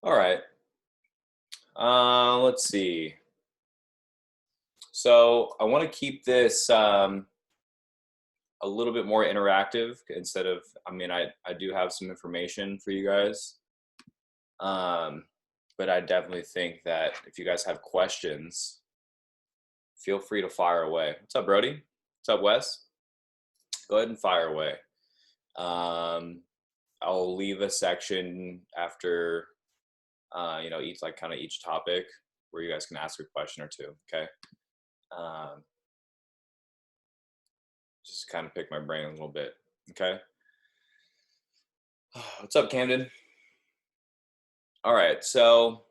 All right. Let's see. So I want to keep this a little bit more interactive instead of, I do have some information for you guys. But I definitely think that if you guys have questions, feel free to fire away. What's up, Brody? What's up, Wes? Go ahead and fire away. I'll leave a section after, each topic where you guys can ask a question or two. Okay. Just kind of pick my brain a little bit. Okay. What's up, Camden? All right. So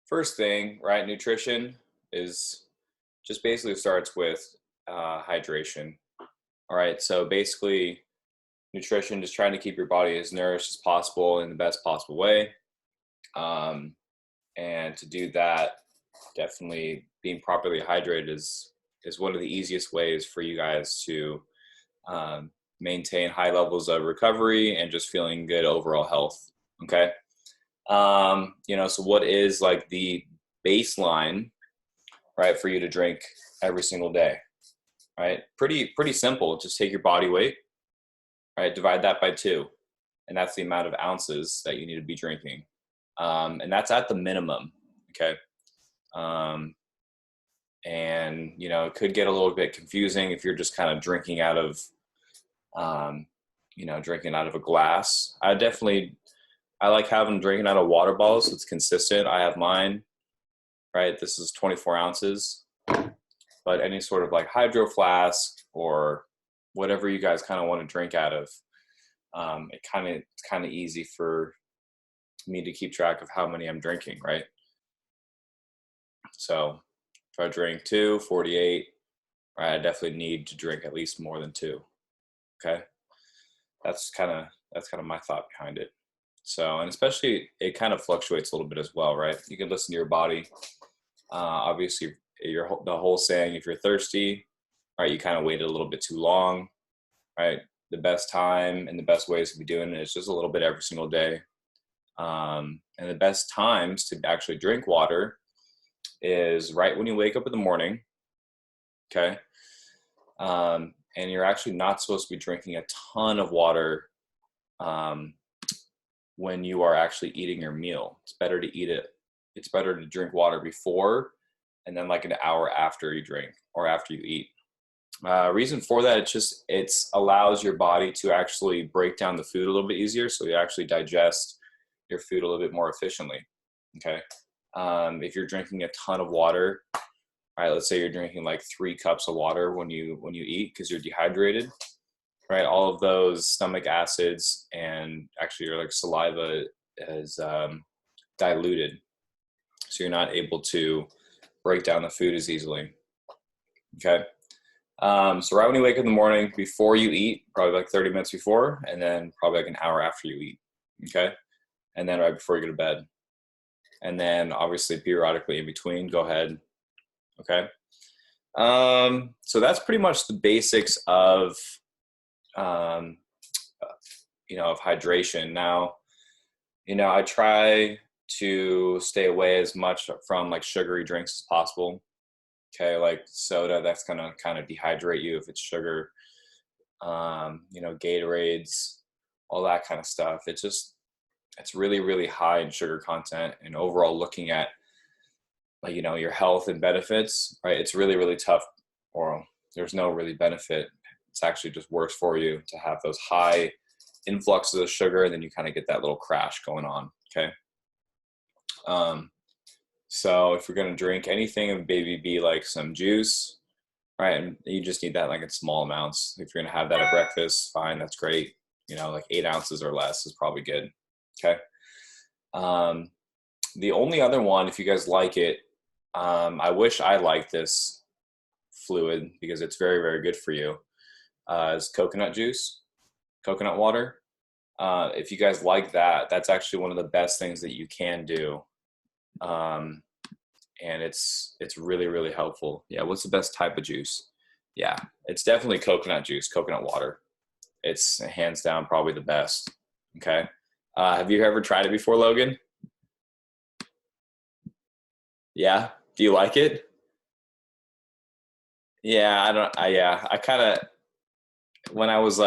first thing, right? Nutrition is just basically starts with hydration. All right. So basically nutrition, just trying to keep your body as nourished as possible in the best possible way. And to do that, definitely being properly hydrated is one of the easiest ways for you guys to maintain high levels of recovery and just feeling good overall health. Okay. So what is like the baseline, right, for you to drink every single day, right? Pretty simple. Just take your body weight, right? Divide that by 2. And that's the amount of ounces that you need to be drinking. And that's at the minimum. Okay. And it could get a little bit confusing if you're just kind of drinking out of a glass. I like having drinking out of water bottles, so it's consistent. I have mine, right? This is 24 ounces, but any sort of like hydro flask or whatever you guys kind of want to drink out of, it's kind of easy for me to keep track of how many I'm drinking, right? So if I drink 2, 48, right, I definitely need to drink at least more than 2. Okay. That's kind of my thought behind it. So, and especially it kind of fluctuates a little bit as well, right? You can listen to your body. Obviously the whole saying, if you're thirsty, right, you kind of waited a little bit too long, right? The best time and the best ways to be doing it is just a little bit every single day. And the best times to actually drink water is right when you wake up in the morning. Okay. And you're actually not supposed to be drinking a ton of water when you are actually eating your meal. It's better to drink water before and then like an hour after you drink or after you eat. Reason for that, it allows your body to actually break down the food a little bit easier, so you actually digest your food a little bit more efficiently. Okay. If you're drinking a ton of water, all right, let's say you're drinking like 3 cups of water when you eat because you're dehydrated, right? All of those stomach acids and actually your like saliva is diluted, so you're not able to break down the food as easily. Okay. So right when you wake up in the morning, before you eat, probably like 30 minutes before, and then probably like an hour after you eat. Okay. And then right before you go to bed. And then obviously periodically in between, go ahead. Okay. So that's pretty much the basics of, of hydration. Now, I try to stay away as much from like sugary drinks as possible. Okay. Like soda, that's going to kind of dehydrate you if it's sugar, Gatorades, all that kind of stuff. It's really, really high in sugar content, and overall looking at like, your health and benefits, right? It's really, really tough, or there's no really benefit. It's actually just worse for you to have those high influxes of sugar, and then you kind of get that little crash going on. Okay. So if you're going to drink anything, it would maybe be like some juice, right? And you just need that like in small amounts. If you're going to have that at breakfast, fine. That's great. Like 8 ounces or less is probably good. Okay. The only other one, if you guys like it, I wish I liked this fluid because it's very, very good for you, is coconut juice, coconut water. If you guys like that, that's actually one of the best things that you can do. And it's really, really helpful. Yeah. What's the best type of juice? Yeah, it's definitely coconut juice, coconut water. It's hands down probably the best. Okay. Have you ever tried it before, Logan? Yeah. Do you like it? Yeah, I don't. Yeah, I kind of when I was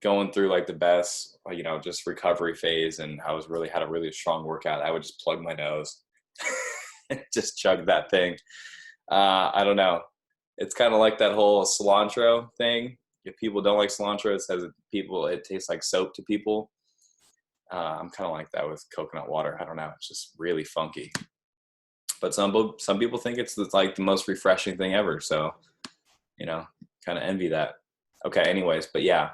going through like the best, just recovery phase, and I was really had a really strong workout. I would just plug my nose, just chug that thing. I don't know. It's kind of like that whole cilantro thing. If people don't like cilantro, it says it tastes like soap to people. I'm kind of like that with coconut water. I don't know. It's just really funky. But some people think it's like the most refreshing thing ever. So you know, kind of envy that. Okay. Anyways, but yeah,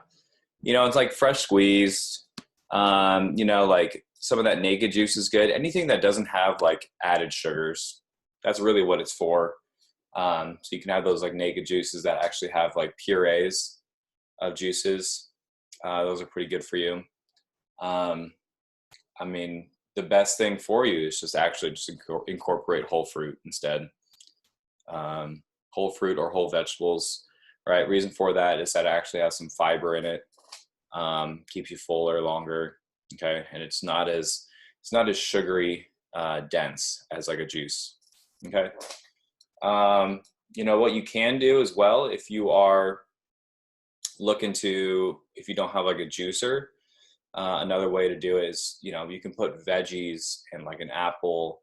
it's like fresh squeezed. Like some of that naked juice is good. Anything that doesn't have like added sugars, that's really what it's for. So you can have those like naked juices that actually have like purees of juices. Those are pretty good for you. Um, I mean, the best thing for you is just actually just incorporate whole fruit instead. Whole fruit or whole vegetables, right? Reason for that is that it actually has some fiber in it, keeps you fuller longer. Okay, and it's not as sugary dense as like a juice. Okay. What you can do as well if you are looking to if you don't have like a juicer, another way to do it is you can put veggies and like an apple,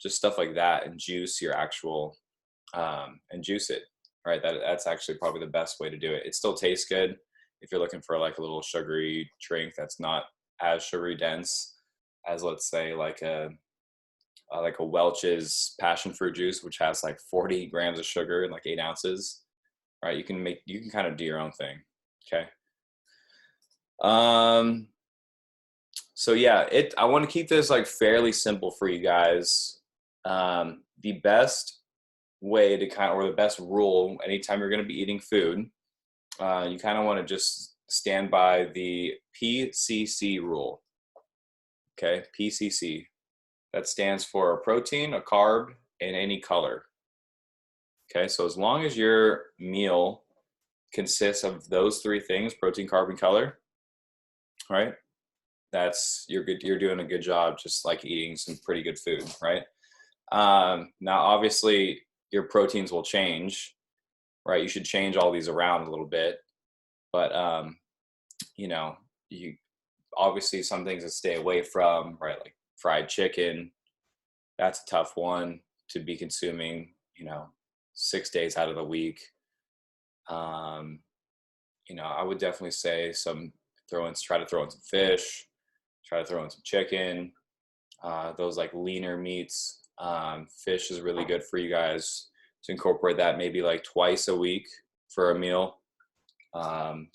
just stuff like that, and juice your actual and juice it. Right, that's actually probably the best way to do it. It still tastes good if you're looking for like a little sugary drink that's not as sugary dense as, let's say, like a Welch's passion fruit juice, which has like 40 grams of sugar and like 8 ounces. Right, you can kind of do your own thing. Okay. Um, so yeah, I want to keep this like fairly simple for you guys. The best way to or the best rule anytime you're going to be eating food, you kind of want to just stand by the PCC rule. Okay, PCC. That stands for a protein, a carb, and any color. Okay, so as long as your meal consists of those three things, protein, carb, and color, right? You're good. You're doing a good job, just like eating some pretty good food, right? Now, obviously, your proteins will change, right? You should change all these around a little bit, but you know, you obviously some things to stay away from, right? Like fried chicken, that's a tough one to be consuming, 6 days out of the week. Um, I would definitely say try to throw in some fish, try to throw in some chicken, those like leaner meats. Fish is really good for you guys to incorporate that maybe like twice a week for a meal.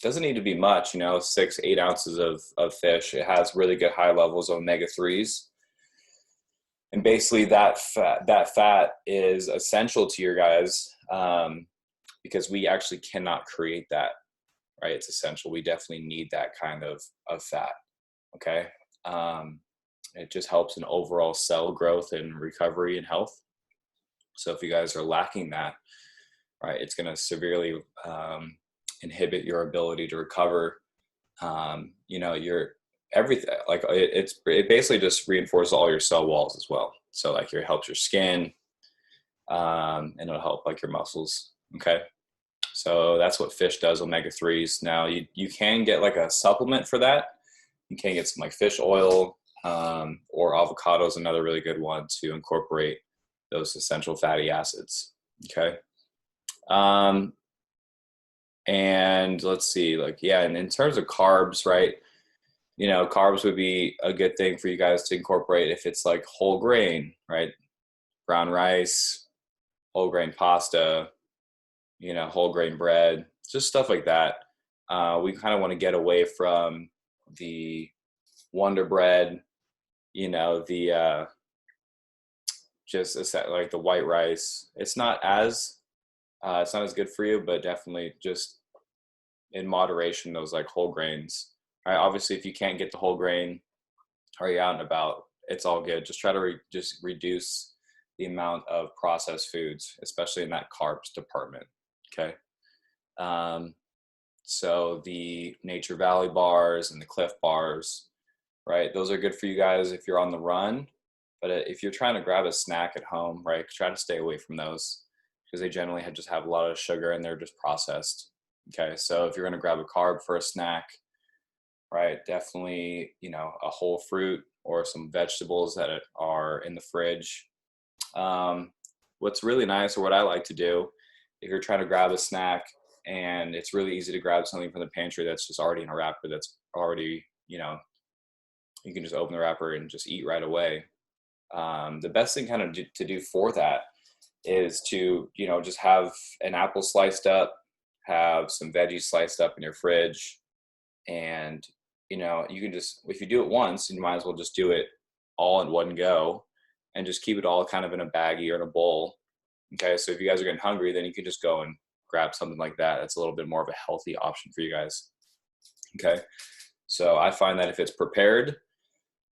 Doesn't need to be much, 6, 8 ounces of fish. It has really good high levels of omega-3s. And basically that fat is essential to your guys, because we actually cannot create that, right? It's essential. We definitely need that kind of fat. Okay. It just helps in overall cell growth and recovery and health. So if you guys are lacking that, right, it's going to severely inhibit your ability to recover. Your everything, like it basically just reinforces all your cell walls as well. So like it helps your skin, and it'll help like your muscles. Okay. So that's what fish does, omega-3s. Now you can get like a supplement for that. You can get some like fish oil, or avocado is another really good one to incorporate those essential fatty acids. Okay. And let's see, like, yeah, and in terms of carbs, right? Carbs would be a good thing for you guys to incorporate if it's like whole grain, right? Brown rice, whole grain pasta, whole grain bread, just stuff like that. We kind of want to get away from the Wonder Bread, the just like the white rice. It's not as good for you, but definitely just in moderation, those like whole grains. All right, obviously, if you can't get the whole grain or you're out and about, it's all good. Just try to just reduce the amount of processed foods, especially in that carbs department. Okay. So the Nature Valley bars and the Cliff bars, right? Those are good for you guys if you're on the run. But if you're trying to grab a snack at home, right, try to stay away from those because they generally just have a lot of sugar and they're just processed. Okay, so if you're going to grab a carb for a snack, right, definitely, a whole fruit or some vegetables that are in the fridge. What's really nice, or what I like to do, if you're trying to grab a snack and it's really easy to grab something from the pantry that's just already in a wrapper, that's already, you can just open the wrapper and just eat right away. The best thing kind of to do for that is to, just have an apple sliced up, have some veggies sliced up in your fridge. And, you can just, if you do it once, you might as well just do it all in one go and just keep it all kind of in a baggie or in a bowl. Okay. So if you guys are getting hungry, then you can just go and grab something like that. That's a little bit more of a healthy option for you guys. Okay. So I find that if it's prepared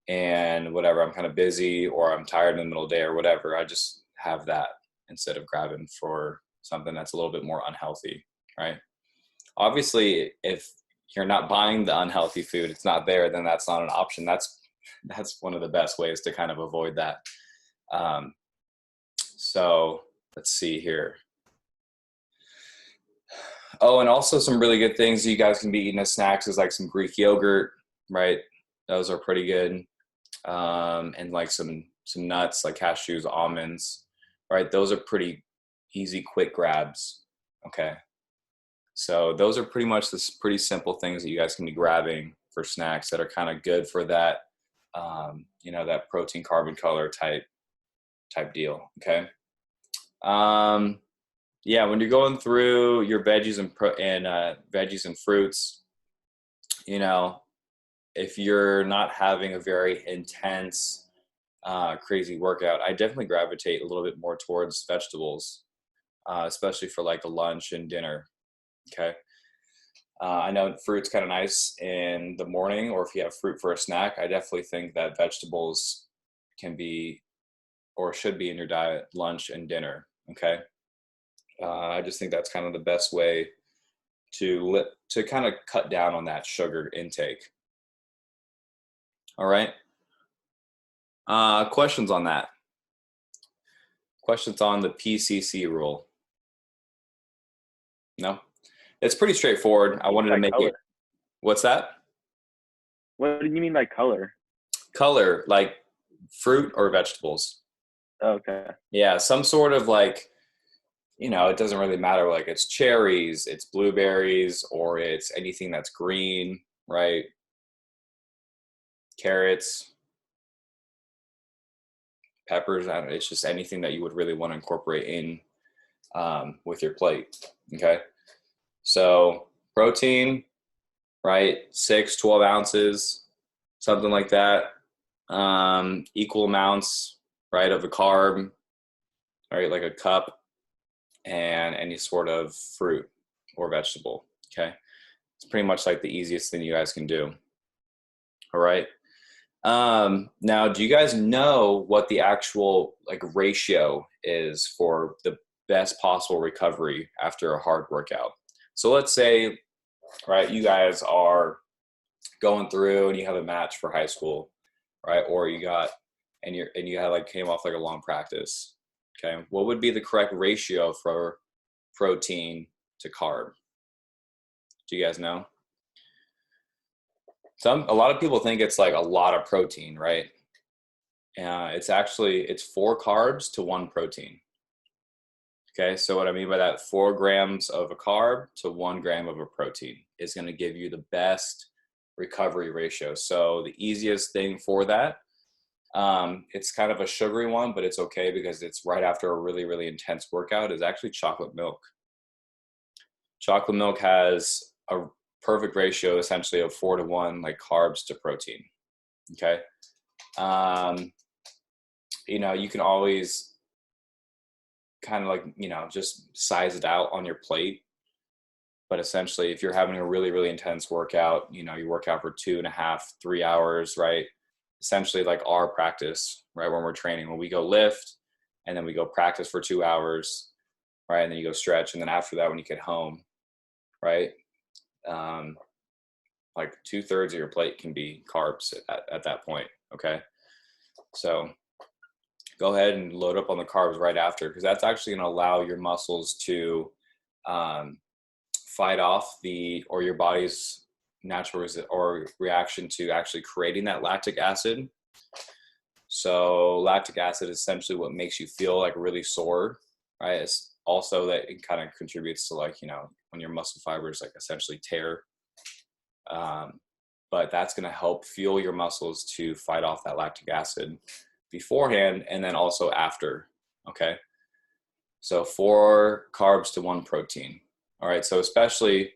and whatever, I'm kind of busy or I'm tired in the middle of the day or whatever, I just have that instead of grabbing for something that's a little bit more unhealthy. Right. Obviously, if you're not buying the unhealthy food, it's not there, then that's not an option. That's one of the best ways to kind of avoid that. So let's see here. Oh, and also some really good things you guys can be eating as snacks is like some Greek yogurt, right? Those are pretty good. And like some nuts like cashews, almonds, right? Those are pretty easy, quick grabs. Okay. So those are pretty much the pretty simple things that you guys can be grabbing for snacks that are kind of good for that, that protein, carbon, color type deal. Okay. Yeah, when you're going through your veggies and veggies and fruits, if you're not having a very intense, crazy workout, I definitely gravitate a little bit more towards vegetables, especially for like a lunch and dinner. Okay. I know fruit's kind of nice in the morning, or if you have fruit for a snack, I definitely think that vegetables can be or should be in your diet, lunch and dinner. Okay. I just think that's kind of the best way to kind of cut down on that sugar intake. All right. Questions on that? Questions on the PCC rule? No? It's pretty straightforward. I wanted to make it. What's that? What do you mean by color? Color, like fruit or vegetables. Okay. Yeah, some sort of like, it doesn't really matter. Like it's cherries, it's blueberries, or it's anything that's green, right? Carrots, peppers. I don't know, it's just anything that you would really want to incorporate in with your plate. Okay. So protein, right? 12 ounces, something like that. Equal amounts, right, of a carb, right, like a cup, and any sort of fruit or vegetable. Okay. It's pretty much like the easiest thing you guys can do. All right. Now, do you guys know what the actual like ratio is for the best possible recovery after a hard workout? So let's say, right, you guys are going through and you have a match for high school, right? Or you had like came off like a long practice. Okay. What would be the correct ratio for protein to carb? Do you guys know? A lot of people think it's like a lot of protein, right? It's 4 carbs to 1 protein. Okay, so what I mean by that, 4 grams of a carb to 1 gram of a protein is going to give you the best recovery ratio. So the easiest thing for that, it's kind of a sugary one, but it's okay because it's right after a really, really intense workout, is actually chocolate milk. Chocolate milk has a perfect ratio essentially of 4 to 1 like carbs to protein. Okay. You can always kind of like, just size it out on your plate. But essentially, if you're having a really, really intense workout, you work out for 2.5, 3 hours, right? Essentially like our practice, right? When we're training, when we go lift and then we go practice for 2 hours, right? And then you go stretch. And then after that, when you get home, right? Like 2/3 of your plate can be carbs at that point. Okay. So go ahead and load up on the carbs right after, because that's actually going to allow your muscles to um, fight off or your body's natural or reaction to actually creating that lactic acid. So lactic acid is essentially what makes you feel like really sore, right? It's also that it kind of contributes to, like, when your muscle fibers like essentially tear. But that's going to help fuel your muscles to fight off that lactic acid beforehand and then also after. Okay. So 4 carbs to 1 protein. All right. So especially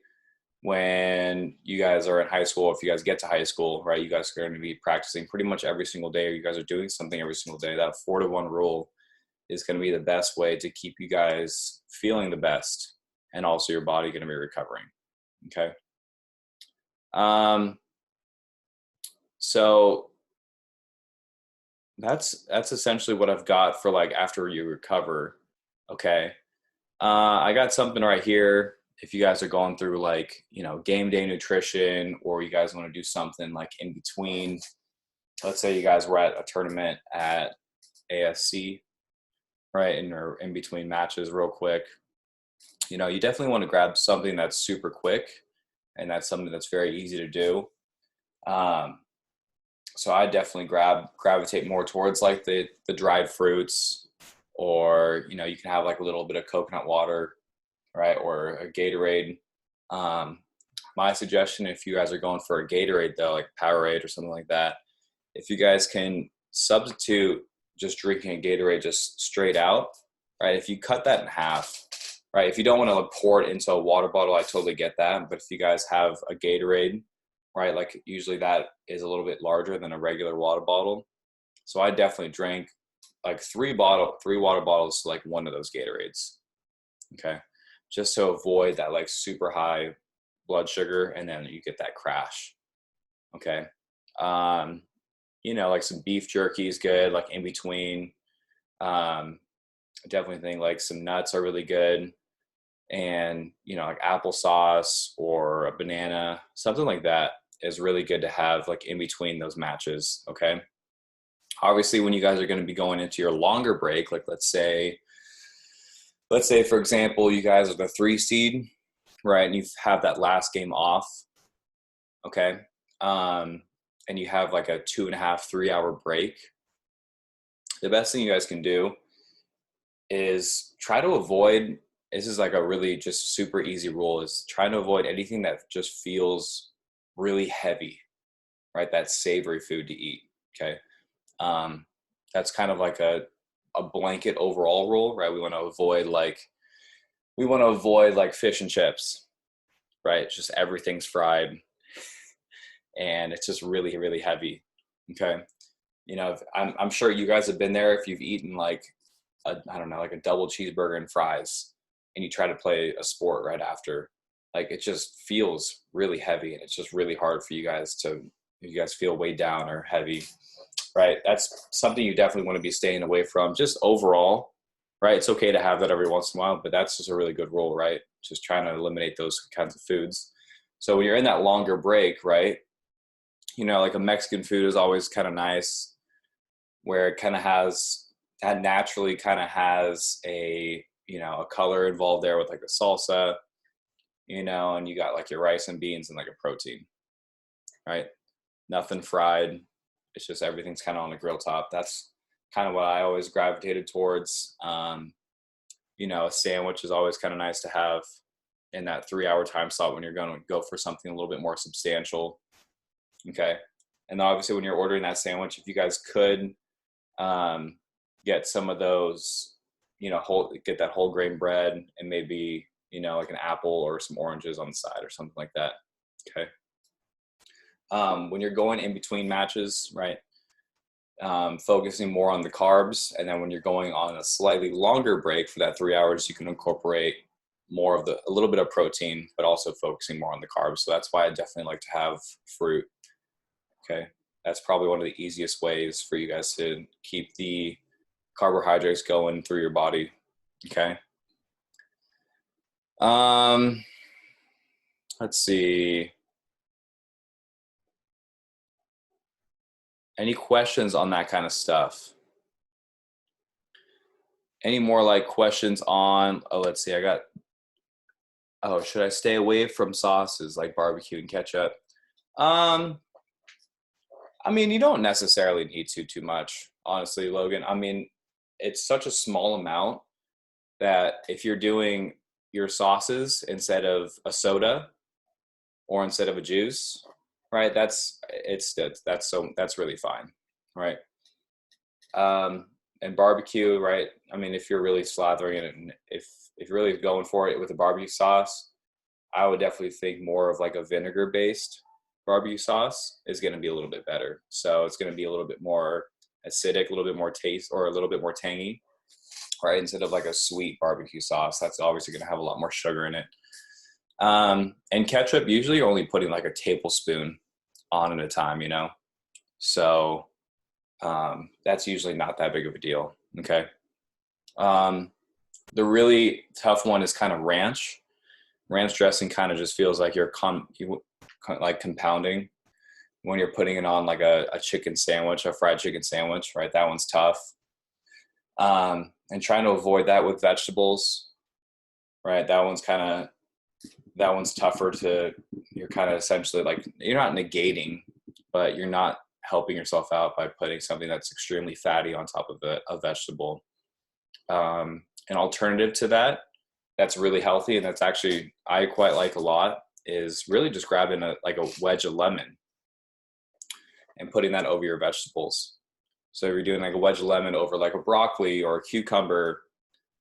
when you guys are in high school, if you guys get to high school, right, you guys are going to be practicing pretty much every single day, or you guys are doing something every single day. That 4 to 1 rule is going to be the best way to keep you guys feeling the best, and also your body going to be recovering. Okay. So that's essentially what I've got for like after you recover. Okay. I got something right here. If you guys are going through like, game day nutrition, or you guys want to do something like in between, let's say you guys were at a tournament at ASC, right? And or in between matches real quick, you definitely want to grab something that's super quick, and that's something that's very easy to do. So I definitely gravitate more towards like the dried fruits, or, you can have like a little bit of coconut water, right? Or a Gatorade. My suggestion, if you guys are going for a Gatorade though, like Powerade or something like that, if you guys can substitute just drinking a Gatorade just straight out, right? If you cut that in half, right? If you don't want to pour it into a water bottle, I totally get that. But if you guys have a Gatorade, right, like usually that is a little bit larger than a regular water bottle. So I definitely drank like 3 water bottles to like 1 of those Gatorades. Okay. Just to avoid that like super high blood sugar, and then you get that crash. Okay. Like some beef jerky is good, like in between. I definitely think like some nuts are really good. And, like applesauce or a banana, something like that is really good to have like in between those matches. Okay. Obviously, when you guys are going to be going into your longer break, like let's say for example, you guys are the 3 seed, right? And you have that last game off. Okay. And you have like a 2.5, 3 hour break. The best thing you guys can do is try to avoid, this is like a really just super easy rule, is trying to avoid anything that just feels really heavy, right? That's savory food to eat. Okay. That's kind of like a blanket overall rule, right? We want to avoid like fish and chips, right? Just everything's fried and it's just really, really heavy. Okay. I'm sure you guys have been there if you've eaten like I don't know, like a double cheeseburger and fries, and you try to play a sport right after. Like it just feels really heavy, and it's just really hard for you guys if you guys feel weighed down or heavy, right? That's something you definitely want to be staying away from, just overall, right? It's okay to have that every once in a while, but that's just a really good rule, right? Just trying to eliminate those kinds of foods. So when you're in that longer break, right, like a Mexican food is always kind of nice, where it kind of has, that naturally kind of has a color involved there with like a salsa, and you got like your rice and beans and like a protein, right? Nothing fried. It's just everything's kind of on the grill top. That's kind of what I always gravitated towards. A sandwich is always kind of nice to have in that 3-hour time slot when you're going to go for something a little bit more substantial. Okay. And obviously when you're ordering that sandwich, if you guys could get some of those, get that whole grain bread, and maybe, like an apple or some oranges on the side or something like that. Okay. When you're going in between matches, right, focusing more on the carbs. And then when you're going on a slightly longer break for that 3 hours, you can incorporate more of a little bit of protein, but also focusing more on the carbs. So that's why I definitely like to have fruit. Okay. That's probably one of the easiest ways for you guys to keep the carbohydrates going through your body. Okay. Let's see. Any questions on that kind of stuff? Any more like questions on, oh, let's see, oh, should I stay away from sauces like barbecue and ketchup? Um, I mean, you don't necessarily need to too much, honestly, Logan. I mean, it's such a small amount that if you're doing your sauces instead of a soda or instead of a juice, right? That's really fine, right? And barbecue, right? I mean, if you're really slathering it, and if you're really going for it with a barbecue sauce, I would definitely think more of like a vinegar based barbecue sauce is going to be a little bit better. So it's going to be a little bit more acidic, a little bit more taste, or a little bit more tangy, right? Instead of like a sweet barbecue sauce, that's obviously going to have a lot more sugar in it. And ketchup, usually you're only putting like a tablespoon on at a time, you know? So that's usually not that big of a deal. Okay. The really tough one is kind of ranch. Ranch dressing kind of just feels like like compounding when you're putting it on like a chicken sandwich, a fried chicken sandwich, right? That one's tough. And trying to avoid that with vegetables, right? That one's tougher you're kind of essentially like, you're not negating, but you're not helping yourself out by putting something that's extremely fatty on top of a vegetable. An alternative to that's really healthy, and that's actually I quite like a lot, is really just grabbing a wedge of lemon and putting that over your vegetables. So if you're doing like a wedge of lemon over like a broccoli or a cucumber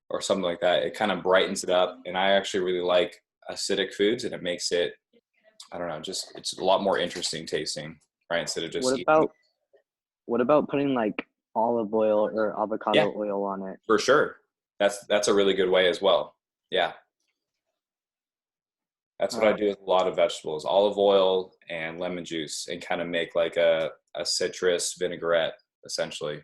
or something like that, it kind of brightens it up. And I actually really like acidic foods, and it makes it, I don't know, just it's a lot more interesting tasting, right? Instead of just What eating. about putting like olive oil or Yeah, avocado oil on it? for sure. That's a really good way as well. Yeah. That's what I Uh, do with a lot of vegetables: olive oil and lemon juice, and kind of make like a citrus vinaigrette, essentially.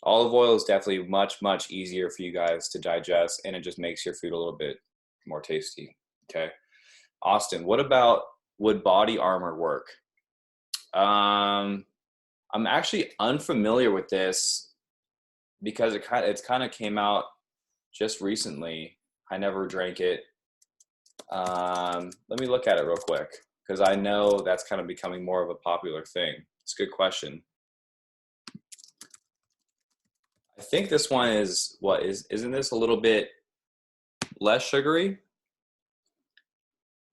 Olive oil is definitely much, much easier for you guys to digest, and it just makes your food a little bit more tasty. Okay. Austin, would body armor work? I'm actually unfamiliar with this because it's kind of came out just recently. I never drank it. Let me look at it real quick because I know that's kind of becoming more of a popular thing. It's a good question. I think this one isn't this a little bit less sugary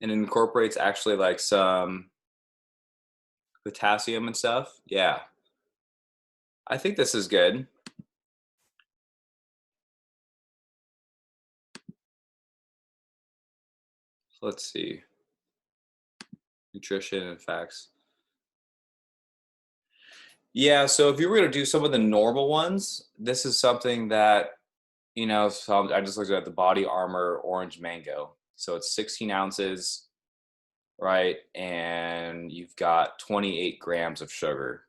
and it incorporates actually like some potassium and stuff? Yeah, I think this is good. Let's see. Nutrition and facts. Yeah, so if you were going to do some of the normal ones, this is something that, I just looked at the Body Armor Orange Mango. So it's 16 ounces, right? And you've got 28 grams of sugar.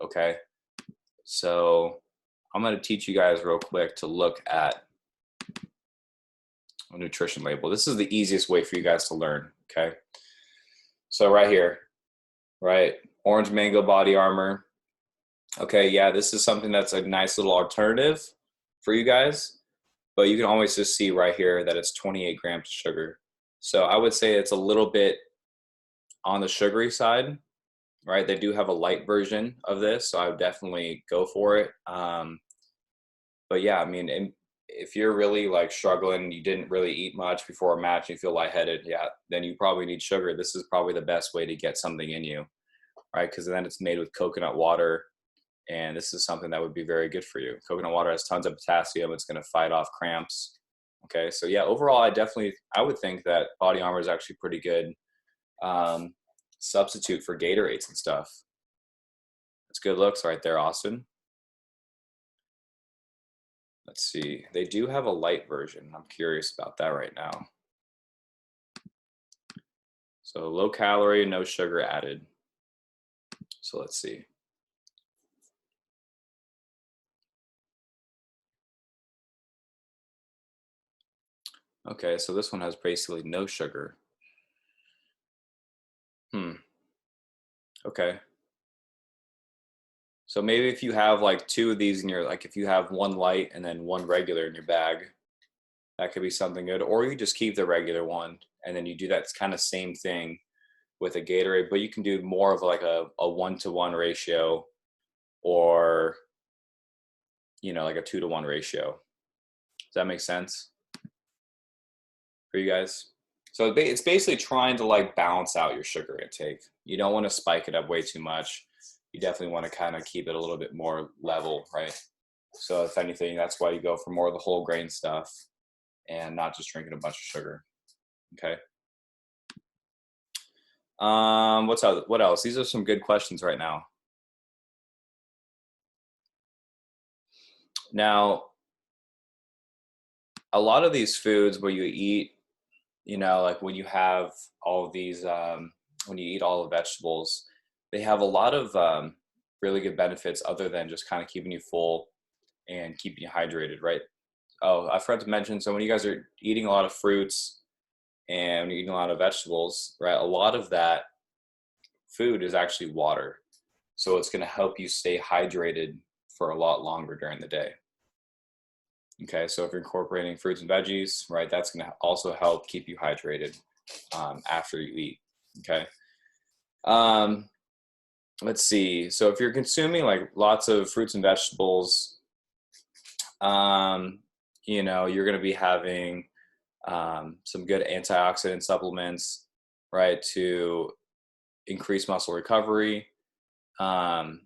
Okay. So I'm going to teach you guys real quick to look at a nutrition label. This is the easiest way for you guys to learn. Okay. So right here, right? Orange Mango Body Armor. Okay. Yeah, this is something that's a nice little alternative for you guys, but you can always just see right here that it's 28 grams of sugar. So I would say it's a little bit on the sugary side, right? They do have a light version of this, so I would definitely go for it. But yeah, I mean, if you're really like struggling, you didn't really eat much before a match, you feel lightheaded, yeah, then you probably need sugar. This is probably the best way to get something in you, right? Because then it's made with coconut water, and this is something that would be very good for you. Coconut water has tons of potassium. It's going to fight off cramps. Okay, so yeah, overall, I would think that Body Armor is actually pretty good substitute for Gatorades and stuff. It's good looks right there, Austin. Let's see. They do have a light version. I'm curious about that right now. So low calorie, no sugar added. So let's see. Okay, so this one has basically no sugar. Okay. So maybe if you have like two of these in your, like if you have one light and then one regular in your bag, that could be something good. Or you just keep the regular one and then you do that kind of same thing with a Gatorade, but you can do more of like a 1-to-1 ratio, or, you know, like a 2-to-1 ratio. Does that make sense for you guys? So it's basically trying to like balance out your sugar intake. You don't want to spike it up way too much. You definitely want to kind of keep it a little bit more level, right? So if anything, that's why you go for more of the whole grain stuff and not just drinking a bunch of sugar. Okay. What else? These are some good questions right now. Now, a lot of these foods where you eat, you know, like when you have all of these, when you eat all the vegetables, they have a lot of really good benefits other than just kind of keeping you full and keeping you hydrated, right? Oh, I forgot to mention, so when you guys are eating a lot of fruits and eating a lot of vegetables, right, a lot of that food is actually water. So it's going to help you stay hydrated for a lot longer during the day. Okay, so if you're incorporating fruits and veggies, right, that's going to also help keep you hydrated after you eat. Okay. Let's see. So if you're consuming like lots of fruits and vegetables, you know, you're going to be having some good antioxidant supplements, right, to increase muscle recovery. So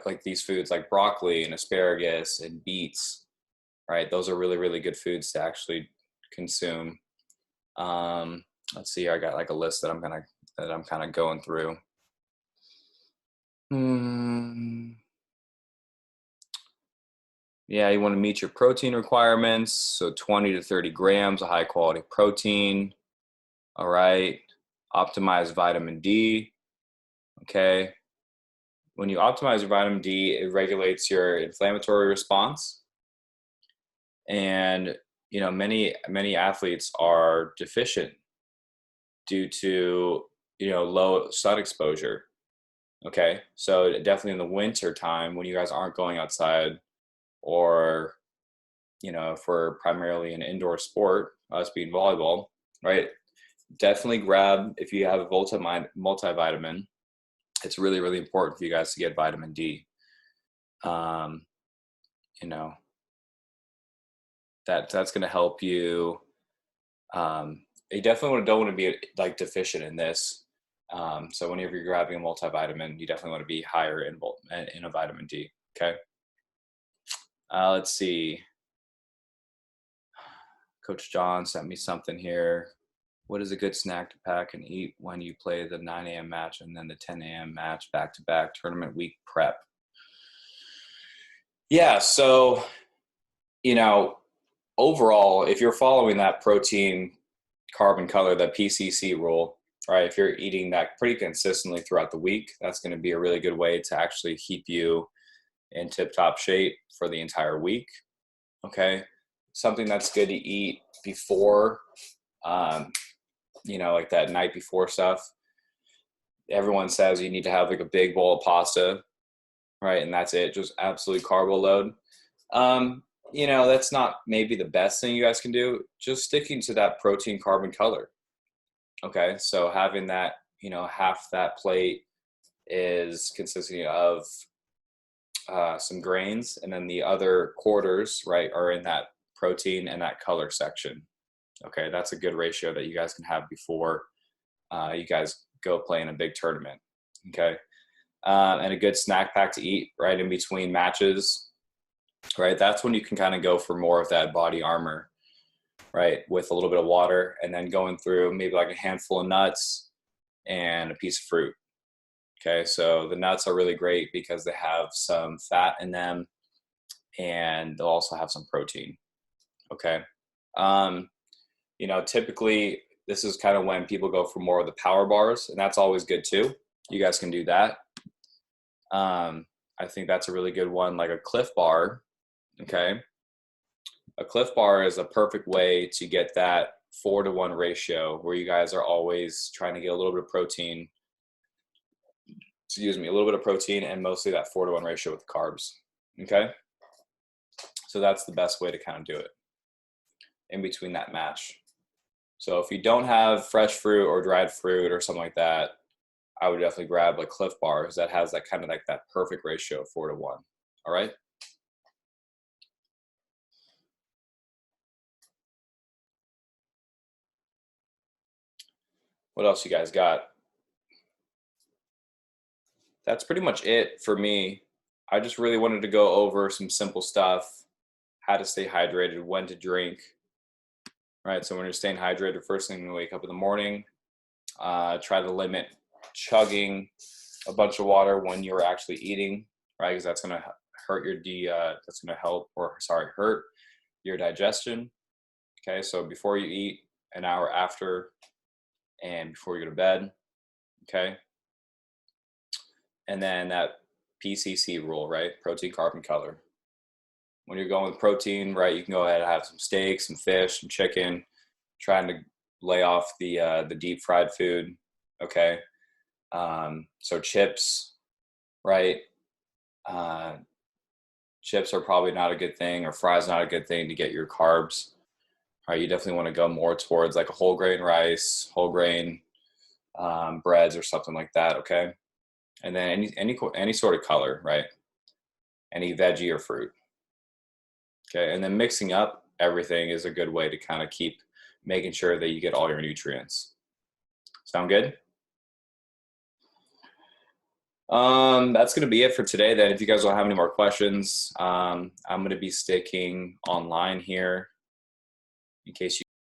like these foods like broccoli and asparagus and beets, right? Those are really, really good foods to actually consume. Let's see, I got like a list that I'm kind of going through. Yeah, you want to meet your protein requirements. So 20 to 30 grams of high quality protein. All right. Optimize vitamin D. Okay. When you optimize your vitamin D, it regulates your inflammatory response. And, you know, many athletes are deficient due to, you know, low sun exposure. Okay. So definitely in the winter time when you guys aren't going outside, or, you know, if we're primarily an indoor sport, us being volleyball, right? Definitely grab, if you have a multivitamin, it's really, really important for you guys to get vitamin D. You know, that's going to help you. You definitely don't want to be like deficient in this. So whenever you're grabbing a multivitamin, you definitely want to be higher in a vitamin D. Okay. Let's see. Coach John sent me something here. What is a good snack to pack and eat when you play the 9 a.m. match and then the 10 a.m. match back-to-back tournament week prep? Yeah, so, you know, overall, if you're following that protein, carb, and color, the PCC rule, right, if you're eating that pretty consistently throughout the week, that's going to be a really good way to actually keep you in tip-top shape for the entire week. Okay, something that's good to eat before, you know, like that night before stuff. Everyone says you need to have like a big bowl of pasta, right? And that's it, just absolutely carbo load. You know, that's not maybe the best thing you guys can do. Just sticking to that protein, carb, and color. Okay, so having that, you know, half that plate is consisting of some grains, and then the other quarters, right, are in that protein and that color section. Okay, that's a good ratio that you guys can have before you guys go play in a big tournament. Okay, and a good snack pack to eat right in between matches. Right, that's when you can kind of go for more of that body armor, right, with a little bit of water, and then going through maybe like a handful of nuts and a piece of fruit. Okay, so the nuts are really great because they have some fat in them, and they'll also have some protein. Okay. You know, typically this is kind of when people go for more of the power bars, and that's always good too. You guys can do that. I think that's a really good one, like a Cliff Bar. Okay. A Cliff Bar is a perfect way to get that 4-to-1 ratio where you guys are always trying to get a little bit of protein excuse me, a little bit of protein and mostly that 4-to-1 ratio with carbs. Okay. So that's the best way to kind of do it in between that match. So if you don't have fresh fruit or dried fruit or something like that, I would definitely grab like Cliff Bar, because that has that kind of like that perfect ratio of 4-to-1. All right. What else you guys got? That's pretty much it for me. I just really wanted to go over some simple stuff, how to stay hydrated, when to drink, right? So when you're staying hydrated, first thing when you wake up in the morning, try to limit chugging a bunch of water when you're actually eating, right? Because that's going to hurt your hurt your digestion. Okay, so before you eat, an hour after, and before you go to bed. Okay, and then that PCC rule, right? Protein, carb, and color. When you're going with protein, right, you can go ahead and have some steak, some fish, some chicken, trying to lay off the deep fried food. Okay, so chips, right? Chips are probably not a good thing, or fries not a good thing to get your carbs. Right, you definitely want to go more towards like a whole grain rice, whole grain breads, or something like that. Okay, and then any sort of color, right? Any veggie or fruit. Okay, and then mixing up everything is a good way to kind of keep making sure that you get all your nutrients. Sound good? That's going to be it for today then. If you guys don't have any more questions, I'm going to be sticking online here in case you